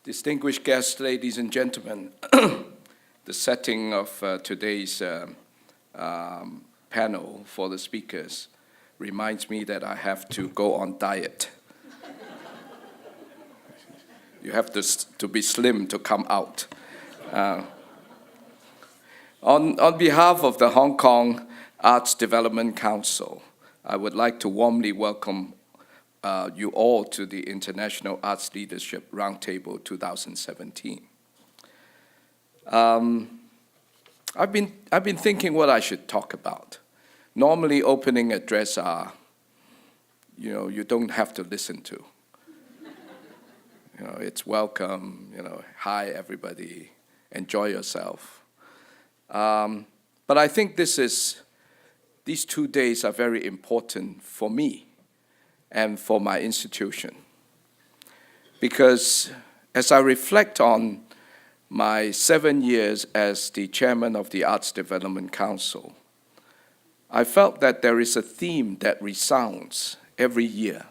Distinguished guests, ladies and gentlemen, the setting of today's panel for the speakers reminds me that I have to go on diet. You have to be slim to come out. On behalf of the Hong Kong Arts Development Council, I would like to warmly welcome you all to the International Arts Leadership Roundtable 2017. I've been thinking what I should talk about. Normally, opening address are, you don't have to listen to. It's welcome, hi everybody, enjoy yourself. But I think these 2 days are very important for me and for my institution. Because as I reflect on my 7 years as the chairman of the Arts Development Council, I felt that there is a theme that resounds every year.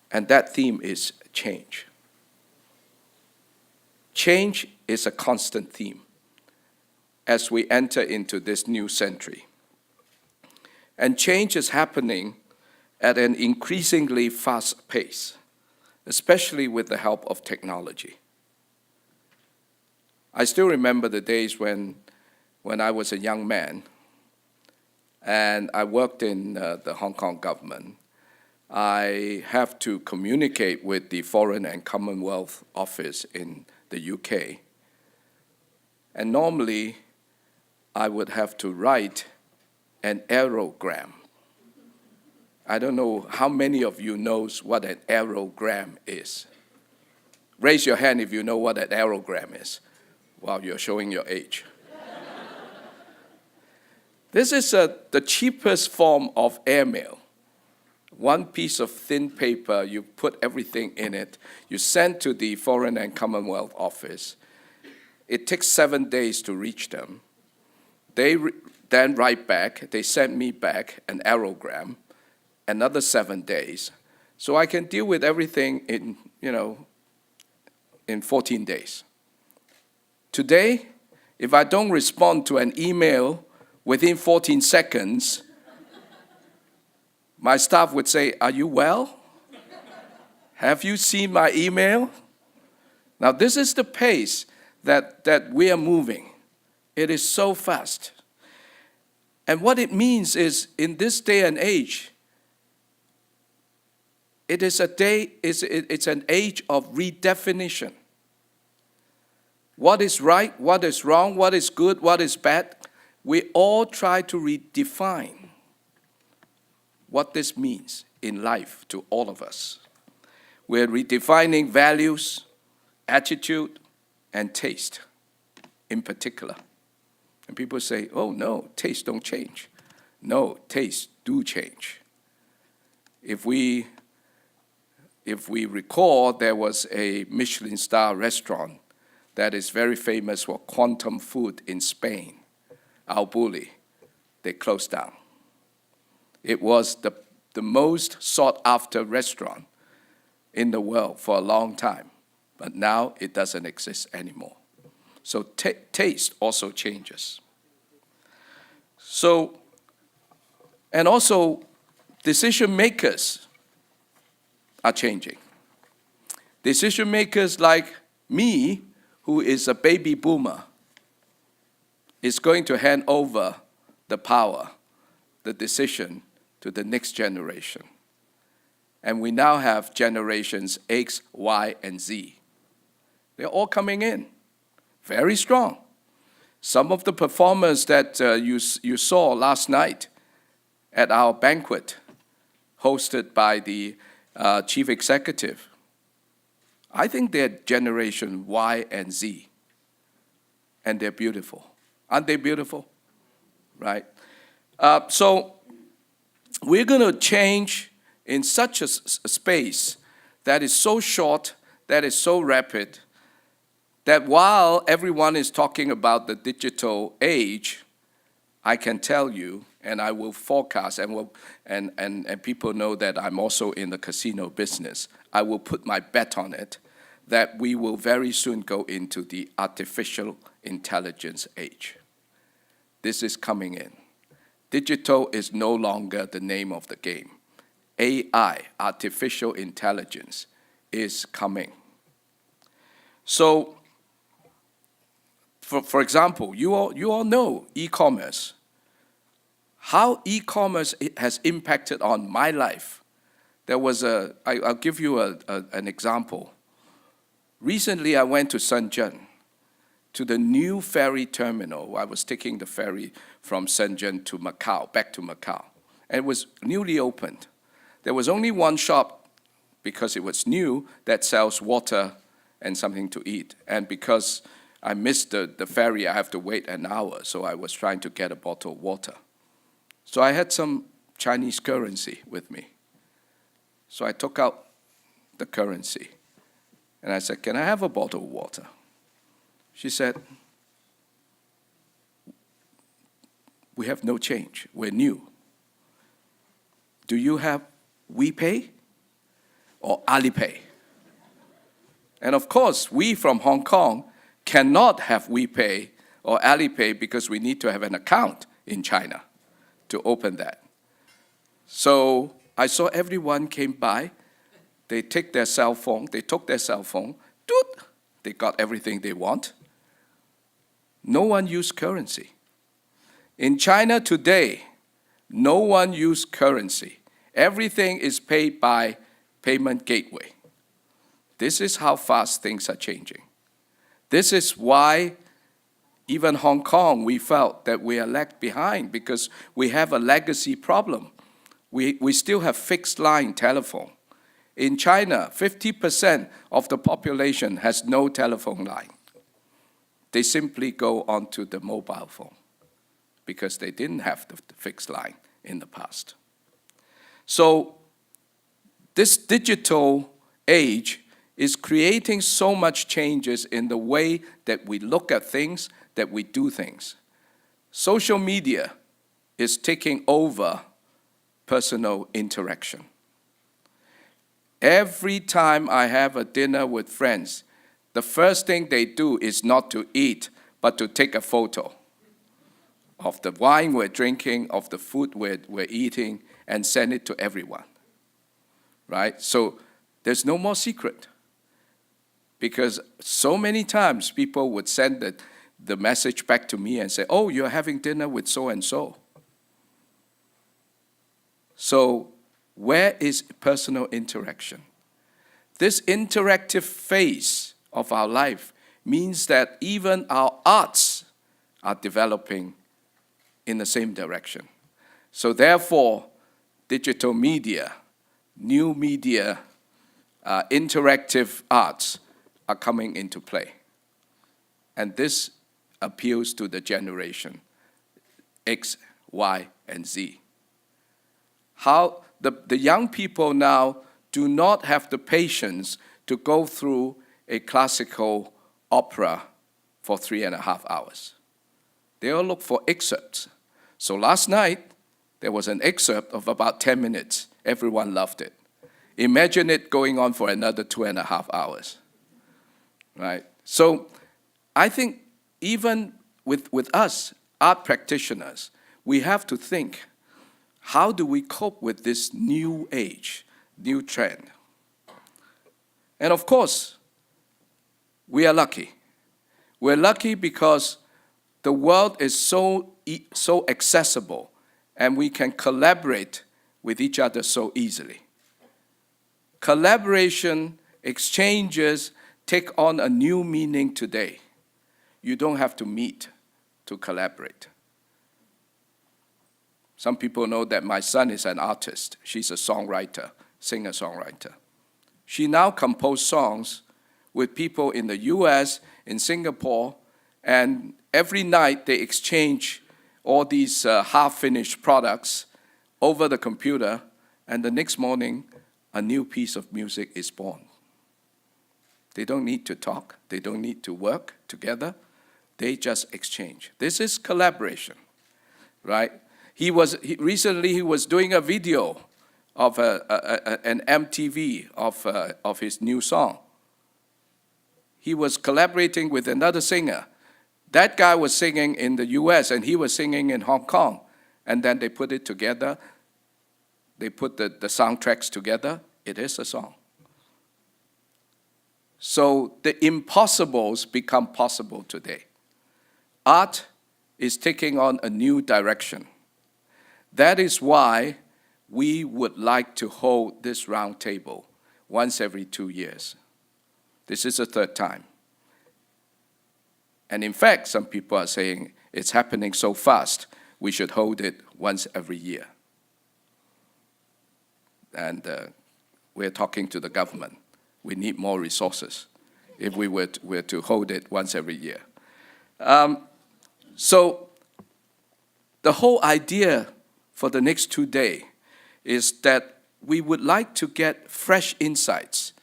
And that theme is change. Change is a constant theme as we enter into this new century. And change is happening at an increasingly fast pace, especially with the help of technology. I still remember the days when I was a young man and I worked in the Hong Kong government. I have to communicate with the Foreign and Commonwealth Office in the UK. And normally, I would have to write an aerogram. I don't know how many of you knows what an aerogram is. Raise your hand if you know what an aerogram is. Wow, you're showing your age. This is the cheapest form of airmail. One piece of thin paper, you put everything in it, you send to the Foreign and Commonwealth Office. It takes 7 days to reach them. They then write back, they send me back an aerogram, another 7 days. So I can deal with everything in 14 days. Today, if I don't respond to an email within 14 seconds, my staff would say, "Are you well? Have you seen my email?" Now, this is the pace that we are moving. It is so fast. And what it means is, in this day and age, it's an age of redefinition. What is right, what is wrong, what is good, what is bad, we all try to redefine what this means in life to all of us. We're redefining values, attitude, and taste in particular. And people say, "Oh no, tastes don't change." No, tastes do change. If we recall, there was a Michelin star restaurant that is very famous for quantum food in Spain, Al Bulli. They closed down. It was the most sought-after restaurant in the world for a long time, but now it doesn't exist anymore. So taste also changes. So, and also decision makers are changing. Decision makers like me, who is a baby boomer, is going to hand over the power, the decision, to the next generation. And we now have generations X, Y, and Z. They're all coming in, very strong. Some of the performers that you saw last night at our banquet, hosted by the chief executive, I think they're generation Y and Z, and they're beautiful. Aren't they beautiful? Right? So we're going to change in such a space that is so short, that is so rapid, that while everyone is talking about the digital age, I can tell you, and I will forecast, and people know that I'm also in the casino business, I will put my bet on it, that we will very soon go into the artificial intelligence age. This is coming in. Digital is no longer the name of the game. AI, artificial intelligence, is coming. So, for example, you all know e-commerce. How e-commerce has impacted on my life. I'll give you an example. Recently, I went to Shenzhen, to the new ferry terminal. I was taking the ferry from Shenzhen to Macau, back to Macau. And it was newly opened. There was only one shop, because it was new, that sells water and something to eat. And because I missed the ferry, I have to wait an hour, so I was trying to get a bottle of water. So I had some Chinese currency with me. So I took out the currency, and I said, "Can I have a bottle of water?" She said, "We have no change. We're new. Do you have WePay or Alipay?" And of course, we from Hong Kong cannot have WePay or Alipay because we need to have an account in China to open that. So I saw everyone came by. They took their cell phone, doot, they got everything they want. No one used currency. In China today, no one used currency. Everything is paid by payment gateway. This is how fast things are changing. This is why even Hong Kong, we felt that we are lagged behind because we have a legacy problem. We still have fixed line telephone. In China, 50% of the population has no telephone line. They simply go onto the mobile phone because they didn't have the fixed line in the past. So this digital age is creating so much changes in the way that we look at things, that we do things. Social media is taking over personal interaction. Every time I have a dinner with friends, the first thing they do is not to eat, but to take a photo of the wine we're drinking, of the food we're eating, and send it to everyone, right? So there's no more secret. Because so many times people would send the message back to me and say, "Oh, you're having dinner with so-and-so." So where is personal interaction? This interactive phase of our life means that even our arts are developing in the same direction. So therefore, digital media, new media, interactive arts are coming into play. And this appeals to the generation X, Y, and Z. How the young people now do not have the patience to go through a classical opera for 3.5 hours. They all look for excerpts. So last night, there was an excerpt of about 10 minutes. Everyone loved it. Imagine it going on for another 2.5 hours. Right? So I think even with us, art practitioners, we have to think, how do we cope with this new age, new trend? And of course, we are lucky. We're lucky because the world is so accessible and we can collaborate with each other so easily. Collaboration, exchanges, take on a new meaning today. You don't have to meet to collaborate. Some people know that my son is an artist. She's a songwriter, singer-songwriter. She now composes songs with people in the US, in Singapore, and every night they exchange all these half-finished products over the computer, and the next morning, a new piece of music is born. They don't need to talk. They don't need to work together. They just exchange. This is collaboration, right? Recently he was doing a video of an MTV of his new song. he was collaborating with another singer. That guy was singing in the US and he was singing in Hong Kong. And then they put it together. They put the soundtracks together. It is a song. So the impossibles become possible today. Art is taking on a new direction. That is why we would like to hold this round table once every 2 years. This is the third time. And in fact, some people are saying it's happening so fast, we should hold it once every year. And we're talking to the government. We need more resources if we were to hold it once every year. So the whole idea for the next 2 days is that we would like to get fresh insights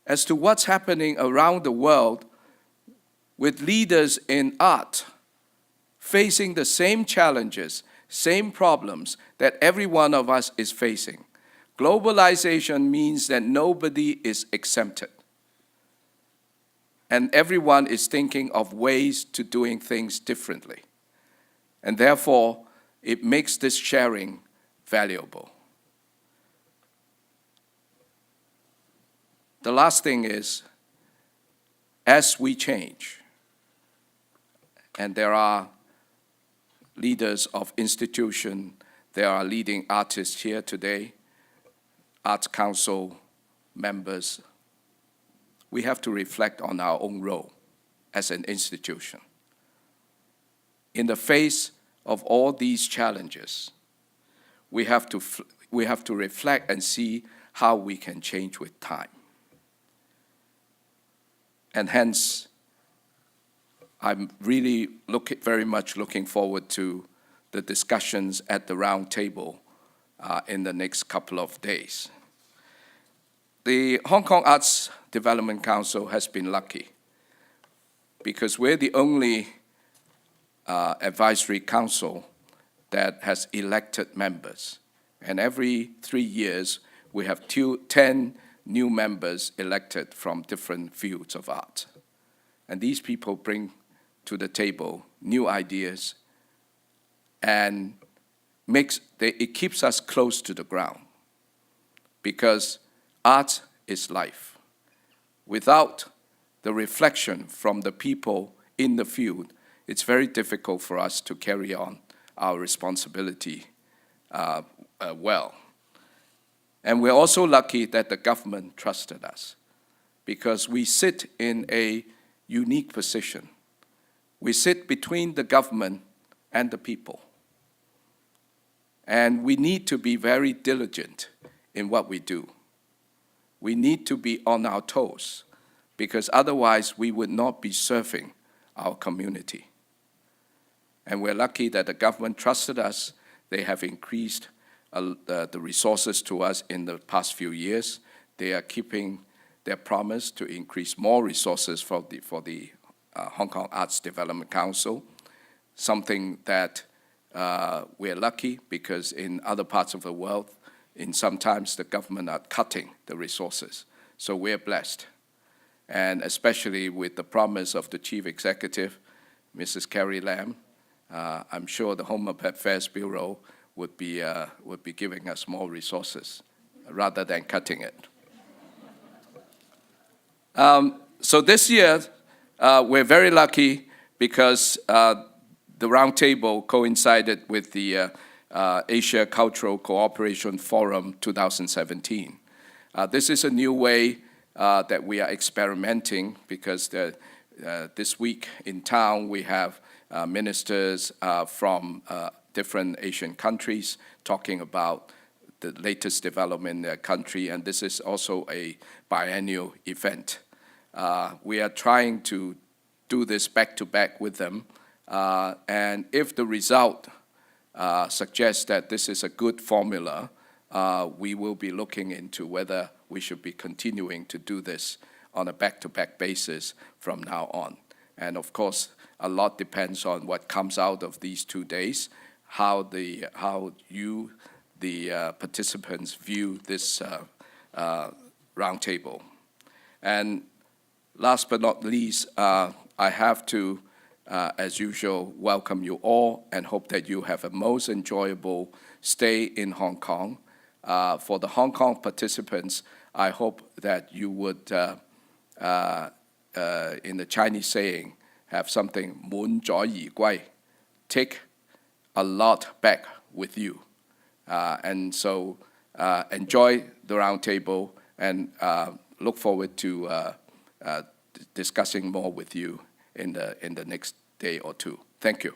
as to what's happening around the world with leaders in art facing the same challenges, same problems that every one of us is facing. Globalization means that nobody is exempted. And everyone is thinking of ways to doing things differently. And therefore, it makes this sharing valuable. The last thing is, as we change, and there are leaders of institutions, there are leading artists here today, Arts Council members, we have to reflect on our own role as an institution. In the face of all these challenges, we have to reflect and see how we can change with time. And hence, I'm really very much looking forward to the discussions at the round table in the next couple of days. The Hong Kong Arts Development Council has been lucky because we're the only advisory council that has elected members. And every 3 years, we have 10 new members elected from different fields of art. And these people bring to the table new ideas, and it keeps us close to the ground, because art is life. Without the reflection from the people in the field, it's very difficult for us to carry on our responsibility well. And we're also lucky that the government trusted us, because we sit in a unique position. We sit between the government and the people. And we need to be very diligent in what we do. We need to be on our toes, because otherwise we would not be serving our community. And we're lucky that the government trusted us. They have increased the resources to us in the past few years. They are keeping their promise to increase more resources for the Hong Kong Arts Development Council, something that we're lucky, because in other parts of the world, sometimes the government are cutting the resources. So we're blessed. And especially with the promise of the Chief Executive, Mrs. Carrie Lam, I'm sure the Home Affairs Bureau would be giving us more resources rather than cutting it. So this year, we're very lucky because the roundtable coincided with the Asia Cultural Cooperation Forum 2017. This is a new way that we are experimenting, because this week in town we have ministers from different Asian countries talking about the latest development in their country, and this is also a biennial event. We are trying to do this back-to-back with them, and if the result suggests that this is a good formula, we will be looking into whether we should be continuing to do this on a back-to-back basis from now on. And of course, a lot depends on what comes out of these 2 days, how you, the participants, view this roundtable. And last but not least, I have to, as usual, welcome you all and hope that you have a most enjoyable stay in Hong Kong. For the Hong Kong participants, I hope that you would, in the Chinese saying, have something 滿載而歸, take a lot back with you. And so enjoy the round table and look forward to discussing more with you in the next day or two. Thank you.